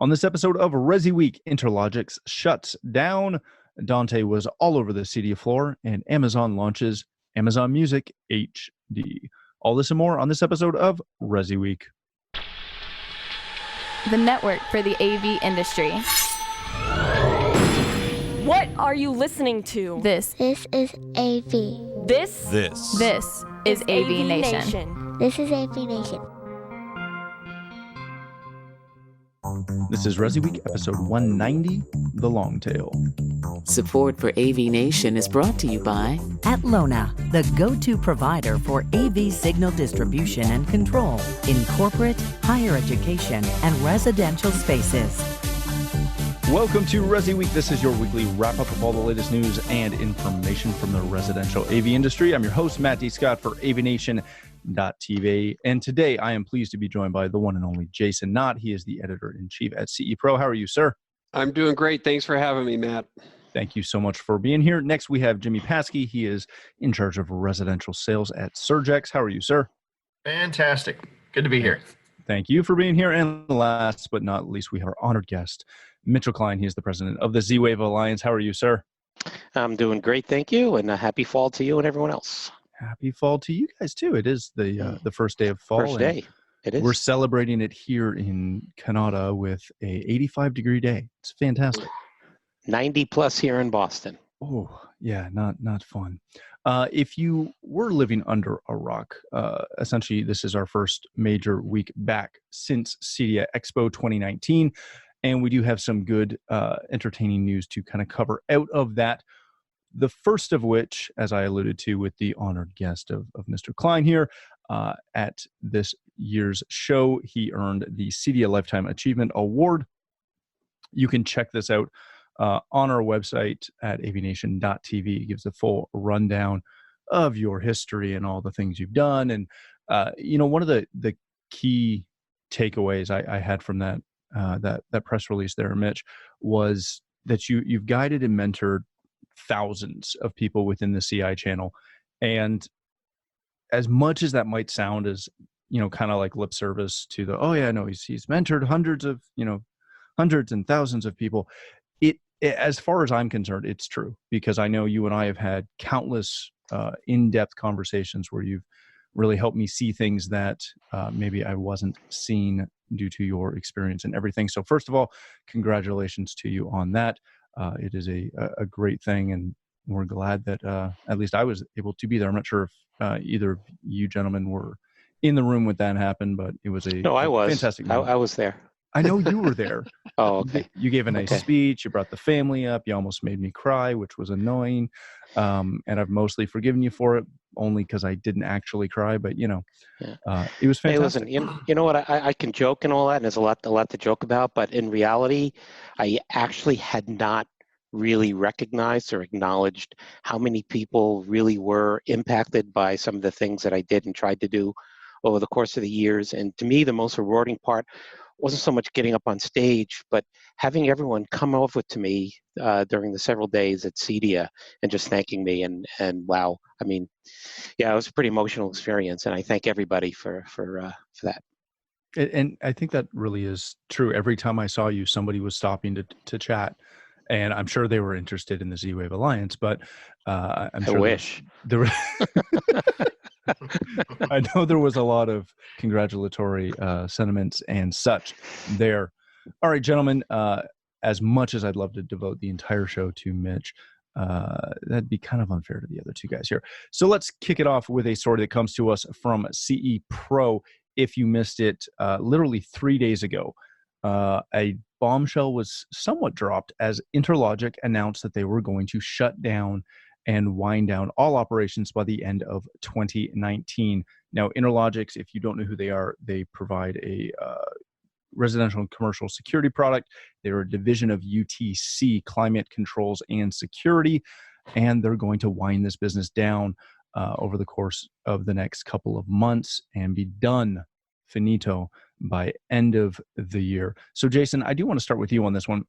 On this episode of ResiWeek, Interlogix shuts down, Dante was all over the Cydia floor, and Amazon launches Amazon Music HD. All this and more on this episode of ResiWeek. The network for the AV industry. What are you listening to? This is AV. This is AVNation. This is AVNation. This is ResiWeek, episode 190, The Long Tail. Support for AVNation is brought to you by Atlona, the go-to provider for AV signal distribution and control in corporate, higher education, and residential spaces. Welcome to ResiWeek. This is your weekly wrap-up of all the latest news and information from the residential AV industry. I'm your host, Matt D. Scott for AVNation.TV. And today I am pleased to be joined by the one and only Jason Knott. He is the editor-in-chief at CE Pro. How are you, sir? I'm doing great. Thanks for having me, Matt. Thank you so much for being here. Next, we have Jimmy Paskey. He is in charge of residential sales at Surgex. How are you, sir? Fantastic. Good to be here. Thank you for being here. And last but not least, we have our honored guest, Mitchell Klein. He is the president of the Z-Wave Alliance. How are you, sir? I'm doing great, thank you, and a happy fall to you and everyone else. Happy fall to you guys, too. It is the first day of fall. First day. It is. We're celebrating it here in Canada with a 85-degree day. It's fantastic. 90 plus here in Boston. Oh, yeah, not fun. If you were living under a rock, essentially this is our first major week back since Cydia Expo 2019, and we do have some good entertaining news to kind of cover out of that. The first of which, as I alluded to with the honored guest of Mr. Klein here, at this year's show, he earned the Cydia Lifetime Achievement Award. You can check this out on our website at AVNation.TV. It gives a full rundown of your history and all the things you've done. And, one of the key takeaways I had from that press release there, Mitch, was that you've guided and mentored thousands of people within the CI channel. And as much as that might sound as, kind of like lip service to he's mentored hundreds and thousands of people. As far as I'm concerned, it's true, because I know you and I have had countless in-depth conversations where you've really helped me see things that maybe I wasn't seeing due to your experience and everything. So first of all, congratulations to you on that. It is a great thing, and we're glad that at least I was able to be there. I'm not sure if either of you gentlemen were in the room when that happened, but it was fantastic moment. I was there. I know you were there. Oh, okay. You gave a nice speech. You brought the family up. You almost made me cry, which was annoying. And I've mostly forgiven you for it, only because I didn't actually cry. But, it was fantastic. Hey, listen, you know what? I can joke and all that, and there's a lot to joke about. But in reality, I actually had not really recognized or acknowledged how many people really were impacted by some of the things that I did and tried to do over the course of the years. And to me, the most rewarding part wasn't so much getting up on stage, but having everyone come over to me during the several days at Cydia and just thanking me. And wow, I mean, yeah, it was a pretty emotional experience, and I thank everybody for that. And I think that really is true. Every time I saw you, somebody was stopping to chat, and I'm sure they were interested in the Z-Wave Alliance. But I wish there were. I know there was a lot of congratulatory sentiments and such there. All right, gentlemen, as much as I'd love to devote the entire show to Mitch, that'd be kind of unfair to the other two guys here. So let's kick it off with a story that comes to us from CE Pro. If you missed it, literally 3 days ago, a bombshell was somewhat dropped as Interlogix announced that they were going to shut down and wind down all operations by the end of 2019. Now, Interlogix, if you don't know who they are, they provide a residential and commercial security product. They're a division of UTC, Climate Controls and Security, and they're going to wind this business down over the course of the next couple of months and be done, finito, by end of the year. So, Jason, I do want to start with you on this one.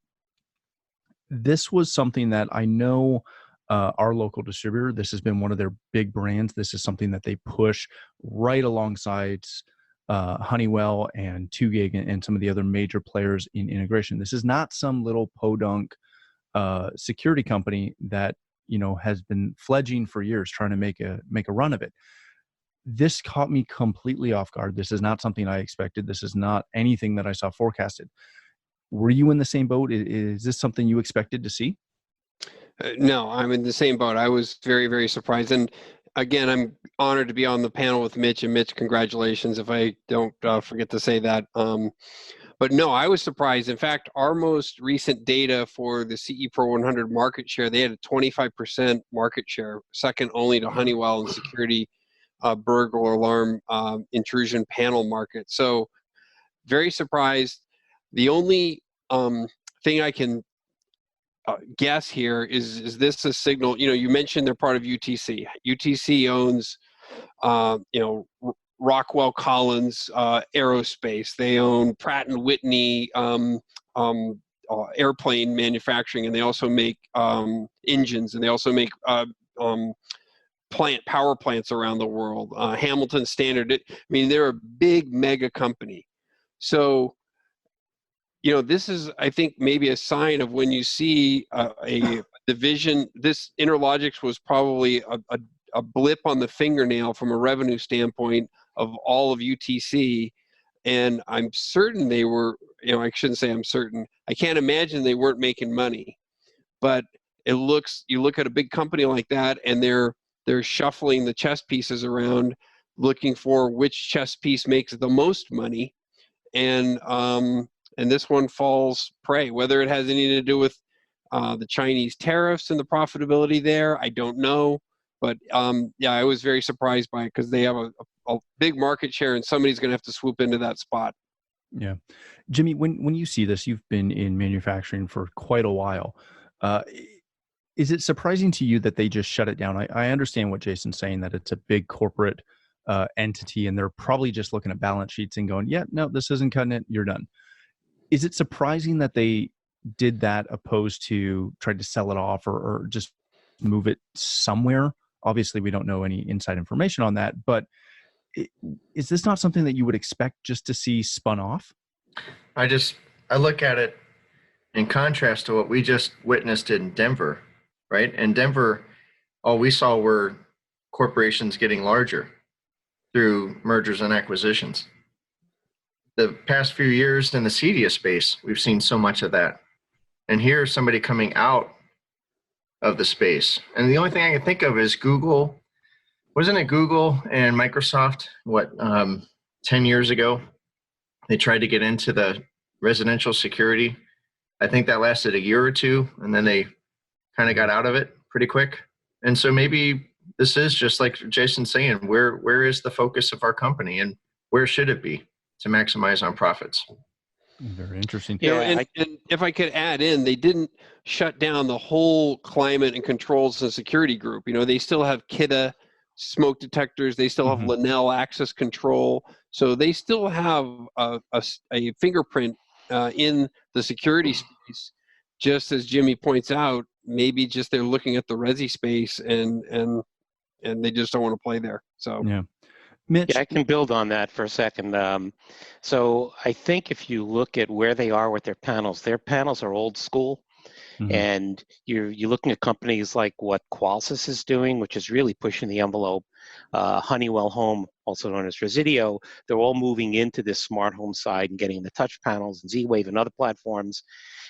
This was something that I know our local distributor, this has been one of their big brands. This is something that they push right alongside Honeywell and 2GIG and some of the other major players in integration. This is not some little podunk security company that has been fledging for years trying to make a run of it. This caught me completely off guard. This is not something I expected. This is not anything that I saw forecasted. Were you in the same boat? Is this something you expected to see? No, I'm in the same boat. I was very, very surprised. And again, I'm honored to be on the panel with Mitch. And Mitch, congratulations if I don't forget to say that. But no, I was surprised. In fact, our most recent data for the CE Pro 100 market share, they had a 25% market share, second only to Honeywell and security burglar alarm intrusion panel market. So very surprised. The only thing I can guess here is this a signal? You mentioned they're part of UTC. UTC owns, Rockwell Collins Aerospace. They own Pratt and Whitney airplane manufacturing, and they also make engines, and they also make power plants around the world. Hamilton Standard. They're a big mega company. So, this is, I think, maybe a sign of when you see a division. This Interlogix was probably a blip on the fingernail from a revenue standpoint of all of UTC. And I'm certain they were, I shouldn't say I'm certain. I can't imagine they weren't making money. But you look at a big company like that, and they're shuffling the chess pieces around, looking for which chess piece makes the most money. And this one falls prey. Whether it has anything to do with the Chinese tariffs and the profitability there, I don't know. But I was very surprised by it because they have a big market share, and somebody's going to have to swoop into that spot. Yeah. Jimmy, when you see this, you've been in manufacturing for quite a while. Is it surprising to you that they just shut it down? I understand what Jason's saying, that it's a big corporate entity, and they're probably just looking at balance sheets and going, yeah, no, this isn't cutting it. You're done. Is it surprising that they did that opposed to try to sell it off or just move it somewhere? Obviously, we don't know any inside information on that, but is this not something that you would expect just to see spun off? I look at it in contrast to what we just witnessed in Denver, right? In Denver, all we saw were corporations getting larger through mergers and acquisitions. The past few years in the CEDIA space, we've seen so much of that. And here's somebody coming out of the space. And the only thing I can think of is Google. Wasn't it Google and Microsoft, 10 years ago? They tried to get into the residential security. I think that lasted a year or two, and then they kind of got out of it pretty quick. And so maybe this is just like Jason's saying, where is the focus of our company, and where should it be to maximize on profits? Very interesting. Yeah, and if I could add in, they didn't shut down the whole climate and controls and security group. They still have Kidde smoke detectors. They still have Linnell access control. So they still have a fingerprint in the security space. Just as Jimmy points out, maybe just they're looking at the resi space and they just don't want to play there. So yeah. Mitch? Yeah, I can build on that for a second. So I think if you look at where they are with their panels are old school. Mm-hmm. And you're looking at companies like what Qualys is doing, which is really pushing the envelope. Honeywell Home, also known as Residio, they're all moving into this smart home side and getting the touch panels and Z-Wave and other platforms.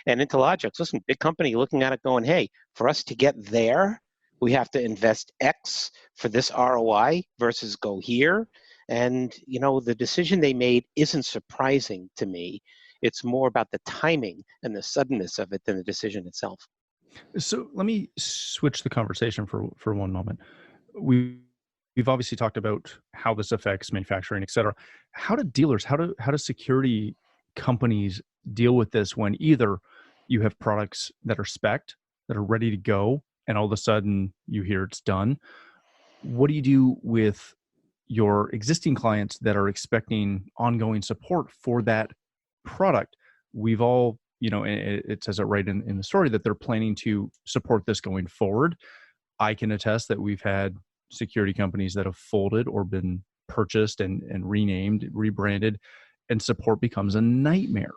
And Interlogix, listen, big company looking at it going, hey, for us to get there, we have to invest X for this ROI versus go here. And, the decision they made isn't surprising to me. It's more about the timing and the suddenness of it than the decision itself. So let me switch the conversation for one moment. We've obviously talked about how this affects manufacturing, et cetera. How do dealers, how do security companies deal with this when either you have products that are spec'd, that are ready to go, and all of a sudden you hear it's done? What do you do with your existing clients that are expecting ongoing support for that product? We've all, it says it right in the story that they're planning to support this going forward. I can attest that we've had security companies that have folded or been purchased and renamed, rebranded, and support becomes a nightmare.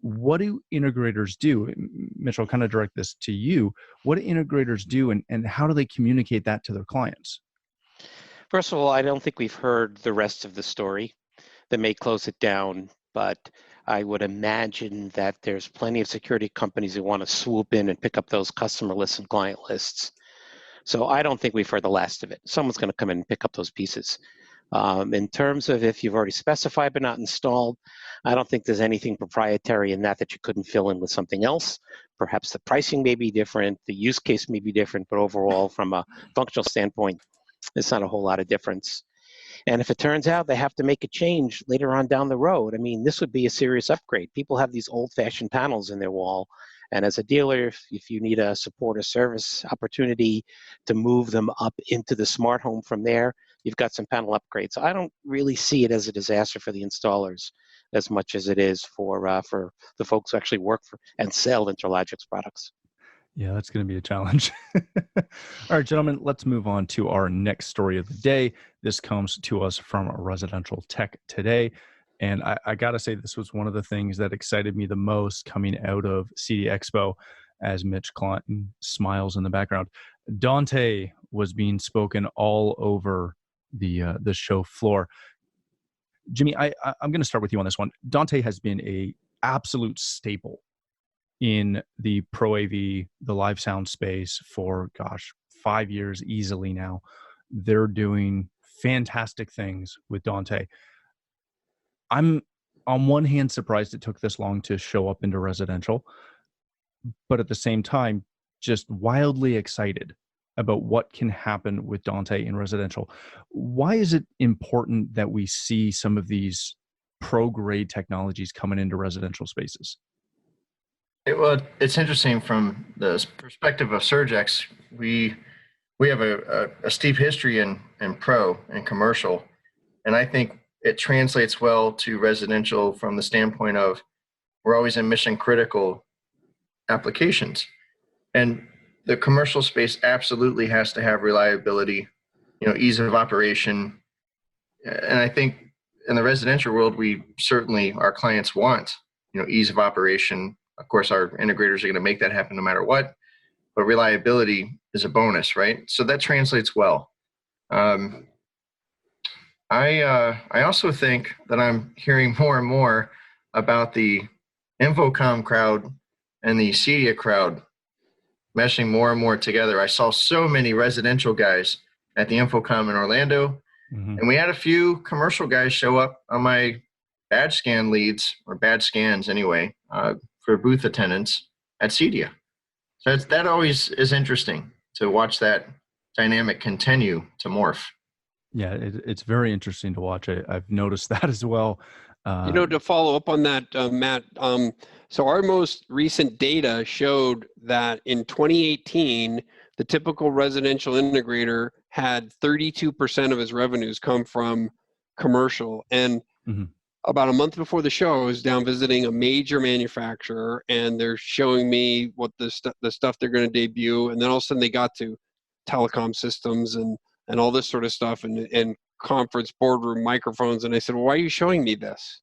What do integrators do? Mitchell, I'll kind of direct this to you. What do integrators do, and how do they communicate that to their clients? First of all, I don't think we've heard the rest of the story. That may close it down, but I would imagine that there's plenty of security companies who want to swoop in and pick up those customer lists and client lists. So I don't think we've heard the last of it. Someone's going to come in and pick up those pieces. In terms of if you've already specified but not installed, I don't think there's anything proprietary in that you couldn't fill in with something else. Perhaps the pricing may be different, the use case may be different, but overall, from a functional standpoint, it's not a whole lot of difference. And if it turns out they have to make a change later on down the road, I mean, this would be a serious upgrade. People have these old-fashioned panels in their wall, and as a dealer, if you need a support or service opportunity to move them up into the smart home from there, you've got some panel upgrades. So I don't really see it as a disaster for the installers as much as it is for the folks who actually work for and sell Interlogic's products. Yeah, that's going to be a challenge. All right, gentlemen, let's move on to our next story of the day. This comes to us from Residential Tech Today. And I got to say, this was one of the things that excited me the most coming out of CEDIA Expo, as Mitch Clanton smiles in the background. Dante was being spoken all over the show floor. Jimmy, I'm going to start with you on this one. Dante has been a absolute staple in the Pro AV, the live sound space for, 5 years easily now. They're doing fantastic things with Dante. I'm on one hand surprised it took this long to show up into residential, but at the same time, just wildly excited about what can happen with Dante in residential. Why is it important that we see some of these pro-grade technologies coming into residential spaces? It's interesting from the perspective of Surgex. We have a steep history in pro and commercial, and I think it translates well to residential from the standpoint of we're always in mission critical applications, and the commercial space absolutely has to have reliability, ease of operation, and I think in the residential world, our clients want ease of operation. Of course, our integrators are going to make that happen no matter what, but reliability is a bonus, right? So that translates well. I also think that I'm hearing more and more about the Infocom crowd and the CEDIA crowd meshing more and more together. I saw so many residential guys at the Infocom in Orlando, and we had a few commercial guys show up on my badge scan leads, or badge scans anyway, for booth attendance at CEDIA. So that always is interesting to watch that dynamic continue to morph. Yeah, it's very interesting to watch. I've noticed that as well. To follow up on that, Matt, so our most recent data showed that in 2018, the typical residential integrator had 32% of his revenues come from commercial. And about a month before the show, I was down visiting a major manufacturer, and they're showing me what the stuff they're going to debut. And then all of a sudden they got to telecom systems and all this sort of stuff and conference boardroom microphones. And I said, well, why are you showing me this?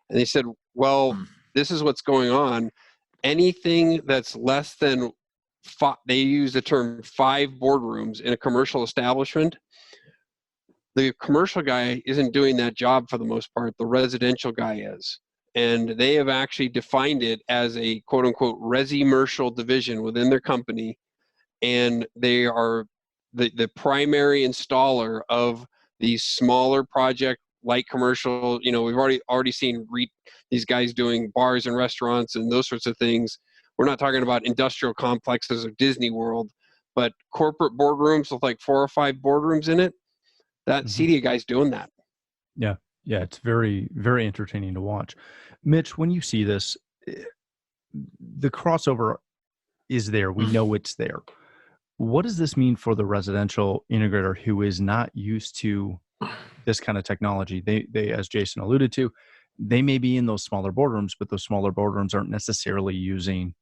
And they said, well, this is what's going on. Anything that's less than they use the term 5 boardrooms in a commercial establishment, the commercial guy isn't doing that job for the most part. The residential guy is. And they have actually defined it as a quote unquote resi-mercial division within their company. And they are the primary installer of these smaller project light commercial. We've already seen these guys doing bars and restaurants and those sorts of things. We're not talking about industrial complexes of Disney World, but corporate boardrooms with like 4 or 5 boardrooms in it. That CEDIA guy's doing that. Yeah, it's very, very entertaining to watch. Mitch, when you see this, the crossover is there. We know it's there. What does this mean for the residential integrator who is not used to this kind of technology? They, as Jason alluded to, they may be in those smaller boardrooms, but those smaller boardrooms aren't necessarily using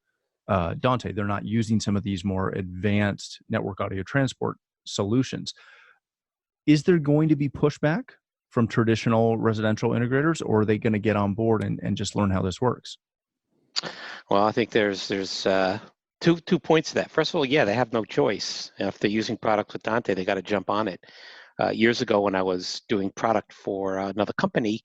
Dante. They're not using some of these more advanced network audio transport solutions. Is there going to be pushback from traditional residential integrators, or are they going to get on board and just learn how this works? Well, I think there's two points to that. First of all, yeah, they have no choice. If they're using products with Dante, they got to jump on it. Years ago, when I was doing product for another company,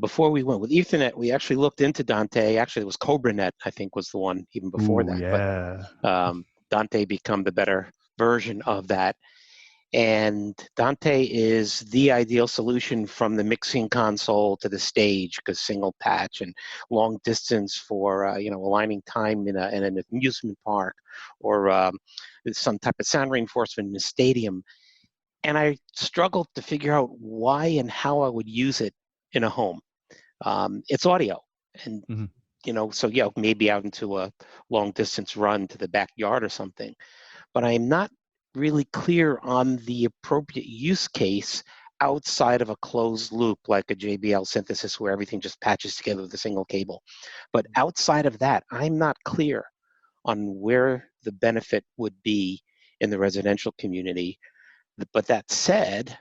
before we went with Ethernet, we actually looked into Dante. Actually, it was CobraNet, I think, was the one even before that. Yeah. But Dante became the better version of that. And Dante is the ideal solution from the mixing console to the stage, because single patch and long distance for aligning time in an amusement park, or some type of sound reinforcement in a stadium. And I struggled to figure out why and how I would use it in a home. It's audio, and so yeah, maybe out into a long distance run to the backyard or something. But I am not really clear on the appropriate use case outside of a closed loop like a JBL synthesis where everything just patches together with a single cable. But outside of that, I'm not clear on where the benefit would be in the residential community. But that said,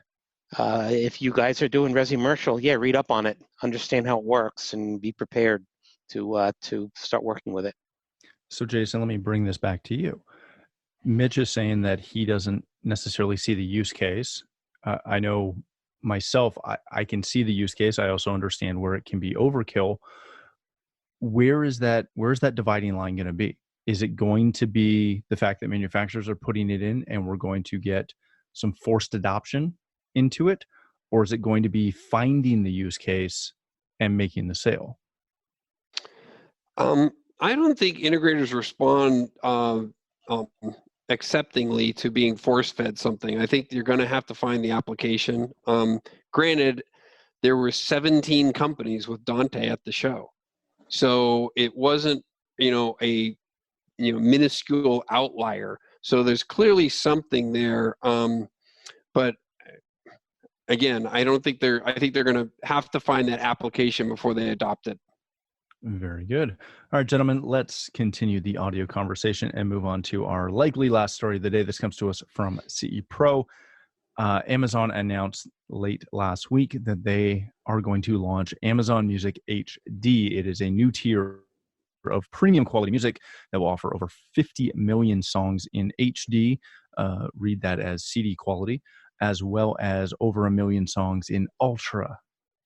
if you guys are doing ResiMercial, yeah, read up on it, understand how it works, and be prepared to start working with it. So Jason, let me bring this back to you. Mitch is saying that he doesn't necessarily see the use case. I know myself, I can see the use case. I also understand where it can be overkill. Where is that dividing line going to be? Is it going to be the fact that manufacturers are putting it in and we're going to get some forced adoption into it? Or is it going to be finding the use case and making the sale? I don't think integrators respond acceptingly to being force-fed something. I think you're going to have to find the application. Granted, there were 17 companies with Dante at the show, so it wasn't a minuscule outlier. So there's clearly something there, but again, I think they're going to have to find that application before they adopt it. Very good. All right, gentlemen, let's continue the audio conversation and move on to our likely last story of the day. This comes to us from CE Pro. Amazon announced late last week that they are going to launch Amazon Music HD. It is a new tier of premium quality music that will offer over 50 million songs in HD, read that as CD quality, as well as over 1 million songs in Ultra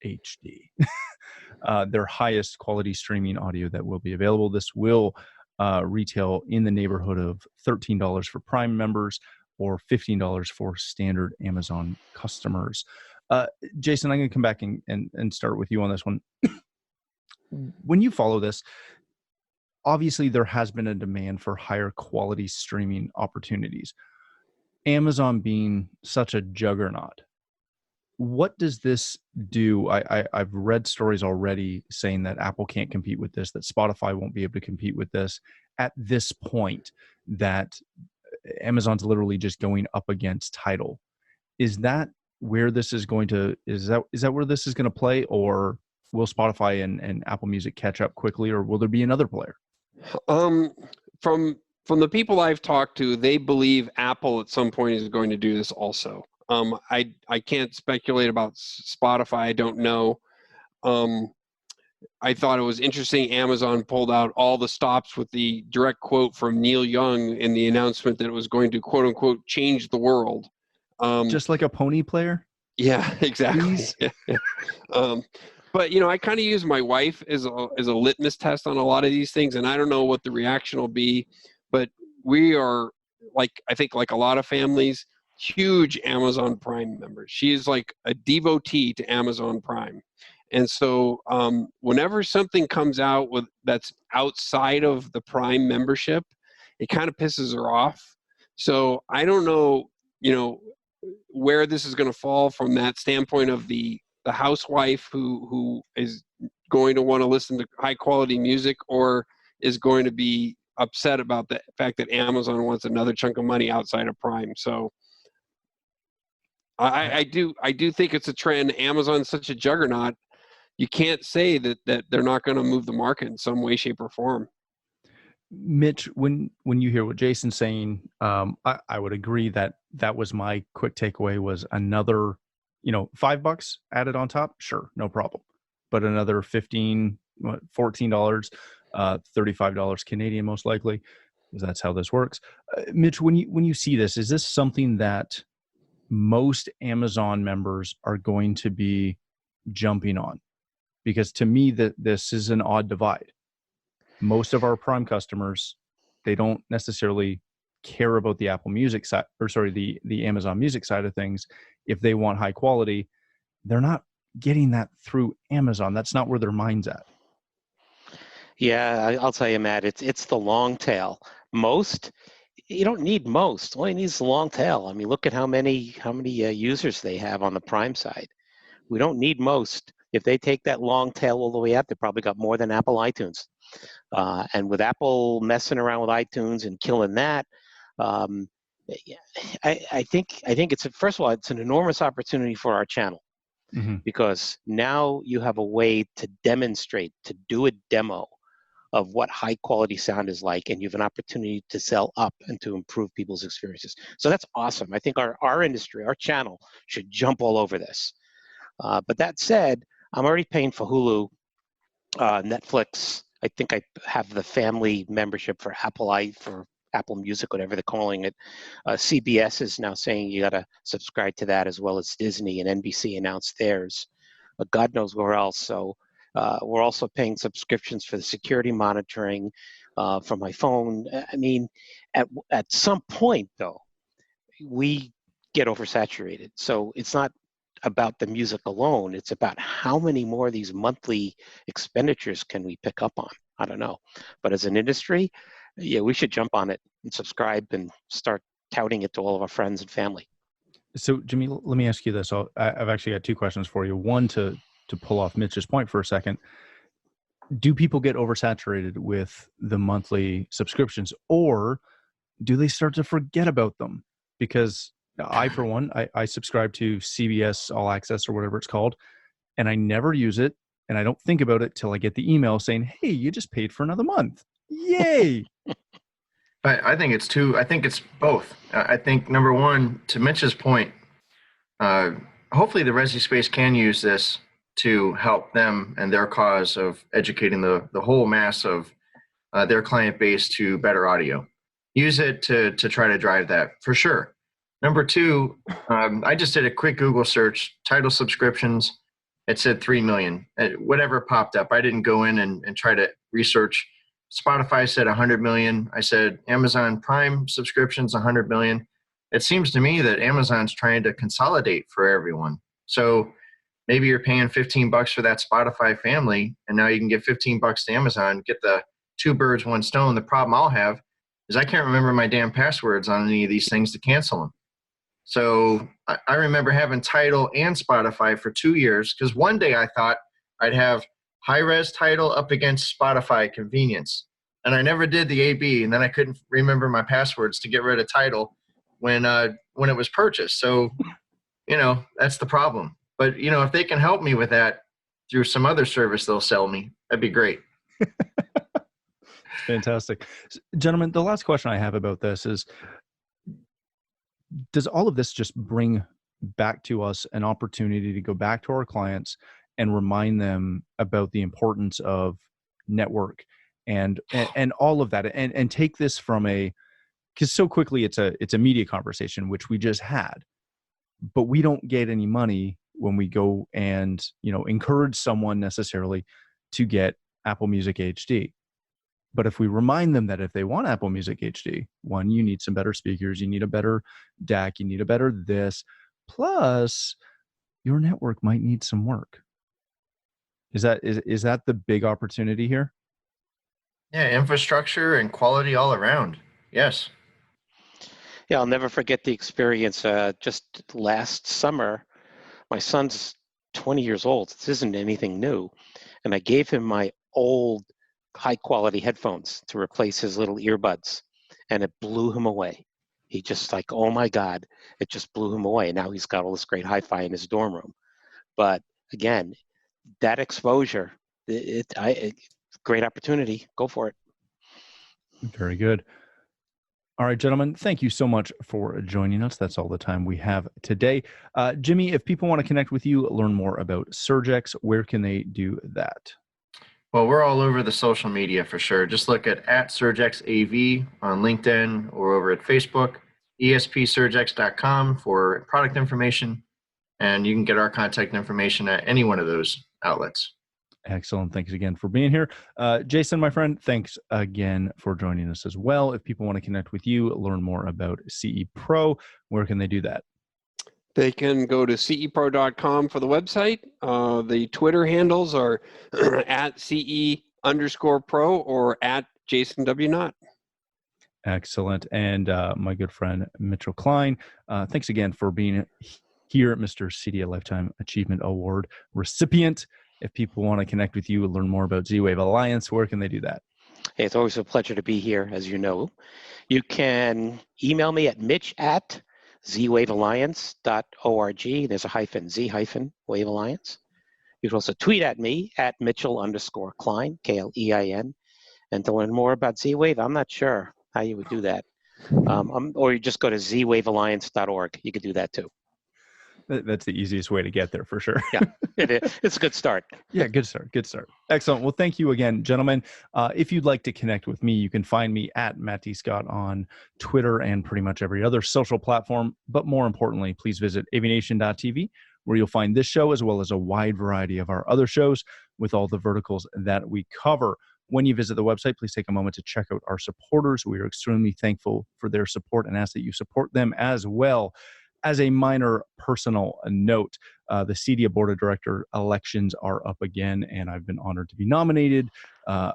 HD. Their highest quality streaming audio that will be available. This will retail in the neighborhood of $13 for Prime members or $15 for standard Amazon customers. Jason, I'm going to come back and start with you on this one. When you follow this, obviously there has been a demand for higher quality streaming opportunities. Amazon being such a juggernaut, what does this do? I've read stories already saying that Apple can't compete with this, that Spotify won't be able to compete with this at this point, that Amazon's literally just going up against Tidal. Is that where this is going to, is that where this is going to play, or will Spotify and Apple Music catch up quickly, or will there be another player? From the people I've talked to, they believe Apple at some point is going to do this also. I can't speculate about Spotify. I don't know. I thought it was interesting Amazon pulled out all the stops with the direct quote from Neil Young in the announcement that it was going to, quote unquote, change the world. Just like a pony player? Yeah, exactly. But, I kind of use my wife as a litmus test on a lot of these things, and I don't know what the reaction will be, but we are, I think like a lot of families, huge Amazon Prime members. She is like a devotee to Amazon Prime. And so whenever something comes out that's outside of the Prime membership, it kind of pisses her off. So I don't know, where this is going to fall from that standpoint of the housewife who is going to want to listen to high quality music, or is going to be upset about the fact that Amazon wants another chunk of money outside of Prime. So I do think it's a trend. Amazon's such a juggernaut. You can't say that they're not going to move the market in some way, shape, or form. Mitch, when you hear what Jason's saying, I would agree that was my quick takeaway, was another $5 added on top, sure, no problem. But another $15, $14, $35 Canadian, most likely, because that's how this works. Mitch, when you see this, is this something that most Amazon members are going to be jumping on? Because to me, this is an odd divide. Most of our Prime customers, they don't necessarily care about the Apple Music side, or sorry, the Amazon Music side of things. If they want high quality, they're not getting that through Amazon. That's not where their mind's at. Yeah, I'll tell you, Matt, it's the long tail. You don't need most. All you need is the long tail. I mean, look at how many users they have on the Prime side. We don't need most. If they take that long tail all the way up, they probably got more than Apple iTunes. And with Apple messing around with iTunes and killing that, I think it's first of all, it's an enormous opportunity for our channel, because now you have a way to demonstrate, to do a demo of what high quality sound is like, and you have an opportunity to sell up and to improve people's experiences. So that's awesome. I think our industry, our channel, should jump all over this. But that said, I'm already paying for Hulu, Netflix. I think I have the family membership for Apple Music, whatever they're calling it. CBS is now saying you got to subscribe to that, as well as Disney, and NBC announced theirs. God knows where else. So we're also paying subscriptions for the security monitoring from my phone. I mean, at some point, though, we get oversaturated. So it's not about the music alone. It's about how many more of these monthly expenditures can we pick up on. I don't know. But as an industry, yeah, we should jump on it and subscribe and start touting it to all of our friends and family. So, Jimmy, let me ask you this. I've actually got two questions for you. One, to pull off Mitch's point for a second. Do people get oversaturated with the monthly subscriptions, or do they start to forget about them? Because I, for one, I subscribe to CBS All Access or whatever it's called, and I never use it, and I don't think about it till I get the email saying, "Hey, you just paid for another month. Yay!" I think it's two. I think it's both. I think, number one, to Mitch's point, hopefully the Resi space can use this to help them and their cause of educating the whole mass of their client base to better audio. Use it to try to drive that, for sure. Number two, I just did a quick Google search, title subscriptions. It said 3 million. Whatever popped up, I didn't go in and try to research. Spotify said 100 million. I said Amazon Prime subscriptions, 100 million. It seems to me that Amazon's trying to consolidate for everyone. So maybe you're paying $15 for that Spotify family, and now you can get $15 to Amazon, get the two birds, one stone. The problem I'll have is I can't remember my damn passwords on any of these things to cancel them. So I remember having Tidal and Spotify for 2 years, because one day I thought I'd have high-res Tidal up against Spotify convenience. And I never did the AB, and then I couldn't remember my passwords to get rid of Tidal when it was purchased. So, that's the problem. But, if they can help me with that through some other service they'll sell me, that'd be great. Fantastic. Gentlemen, the last question I have about this is, does all of this just bring back to us an opportunity to go back to our clients and remind them about the importance of network and all of that, and take this from because so quickly it's a media conversation, which we just had, but we don't get any money when we go and encourage someone necessarily to get Apple Music HD. But if we remind them that if they want Apple Music HD, one, you need some better speakers, you need a better DAC, you need a better this, plus your network might need some work. Is that the big opportunity here? Yeah, infrastructure and quality all around. Yes. Yeah, I'll never forget the experience. Just last summer, my son's 20 years old. This isn't anything new. And I gave him my old high quality headphones to replace his little earbuds, and it blew him away. He just oh my God, it just blew him away. Now he's got all this great hi-fi in his dorm room. But again, that exposure, great opportunity. Go for it. Very good. All right, gentlemen, thank you so much for joining us. That's all the time we have today. Jimmy, if people want to connect with you, learn more about Surgex, where can they do that? Well, we're all over the social media for sure. Just look at SurgexAV on LinkedIn or over at Facebook, espsurgex.com for product information, and you can get our contact information at any one of those outlets. Excellent. Thanks again for being here. Jason, my friend, thanks again for joining us as well. If people want to connect with you, learn more about CE Pro, where can they do that? They can go to cepro.com for the website. The Twitter handles are at CE_pro or at Jason W. Knott. Excellent. And my good friend, Mitchell Klein, thanks again for being here, Mr. CDA Lifetime Achievement Award recipient. If people want to connect with you and learn more about Z-Wave Alliance, where can they do that? Hey, it's always a pleasure to be here, as you know. You can email me at mitch@zwavealliance.org. There's a hyphen, Z-Wave Alliance. You can also tweet at me at Mitchell_Klein, Klein. And to learn more about Z-Wave, I'm not sure how you would do that. Or you just go to zwavealliance.org. You could do that too. That's the easiest way to get there for sure. Yeah, it is. It's a good start. Yeah, good start. Good start. Excellent. Well, thank you again, gentlemen. If you'd like to connect with me, you can find me at Matt D. Scott on Twitter and pretty much every other social platform. But more importantly, please visit AVNation.tv, where you'll find this show as well as a wide variety of our other shows with all the verticals that we cover. When you visit the website, please take a moment to check out our supporters. We are extremely thankful for their support and ask that you support them as well. As a minor personal note, the CDA Board of Director elections are up again, and I've been honored to be nominated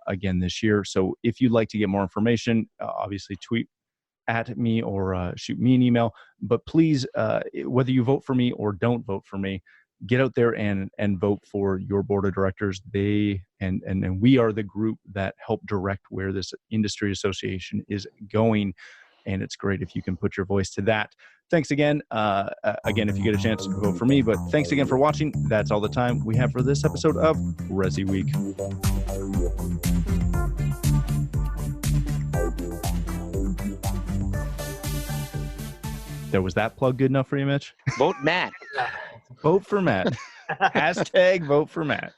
again this year. So if you'd like to get more information, obviously tweet at me or shoot me an email. But please, whether you vote for me or don't vote for me, get out there and vote for your board of directors. They and we are the group that help direct where this industry association is going. And it's great if you can put your voice to that. Thanks again. If you get a chance to vote for me, but thanks again for watching. That's all the time we have for this episode of ResiWeek. Was that plug good enough for you, Mitch? Vote Matt. Vote for Matt. Hashtag vote for Matt.